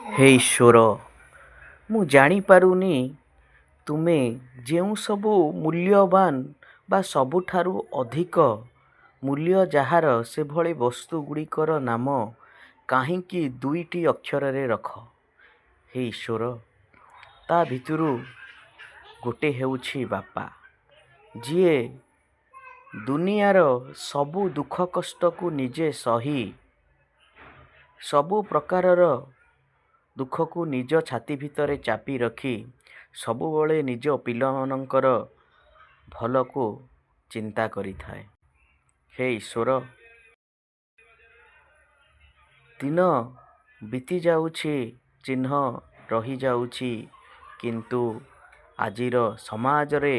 ହେ ଈଶ୍ୱର, ମୁଁ ଜାଣିପାରୁନି ତୁମେ ଯେଉଁ ସବୁ ମୂଲ୍ୟବାନ ବା ସବୁଠାରୁ ଅଧିକ ମୂଲ୍ୟ ଯାହାର ସେଭଳି ବସ୍ତୁଗୁଡ଼ିକର ନାମ କାହିଁକି ଦୁଇଟି ଅକ୍ଷରରେ ରଖ। ହେ ଈଶ୍ୱର, ତା ଭିତରୁ ଗୋଟେ ହେଉଛି ବାପା, ଯିଏ ଦୁନିଆର ସବୁ ଦୁଃଖ କଷ୍ଟକୁ ନିଜେ ସହି ସବୁ ପ୍ରକାରର ଦୁଃଖକୁ ନିଜ ଛାତି ଭିତରେ ଚାପି ରଖି ସବୁବେଳେ ନିଜ ପିଲାମାନଙ୍କର ଭଲକୁ ଚିନ୍ତା କରିଥାଏ। ହେ ଈଶ୍ୱର, ଦିନ ବିତି ଯାଉଛି, ଚିହ୍ନ ରହିଯାଉଛି, କିନ୍ତୁ ଆଜିର ସମାଜରେ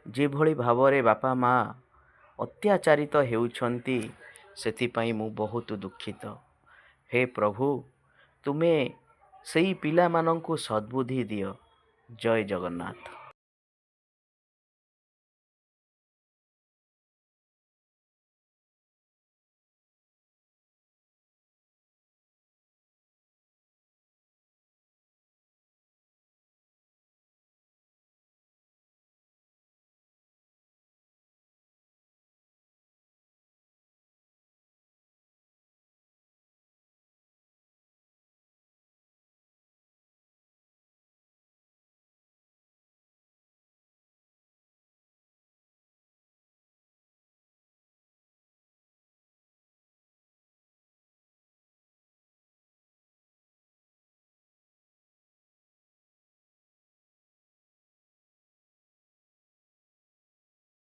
ଯେଭଳି ଭାବରେ ବାପା ମା ଅତ୍ୟାଚାରିତ ହେଉଛନ୍ତି, ସେଥିପାଇଁ ମୁଁ ବହୁତ ଦୁଃଖିତ। ହେ ପ୍ରଭୁ, ତୁମେ ସେଇ ପିଲାମାନଙ୍କୁ ସଦ୍ବୁଦ୍ଧି ଦିଅ। ଜୟ ଜଗନ୍ନାଥ।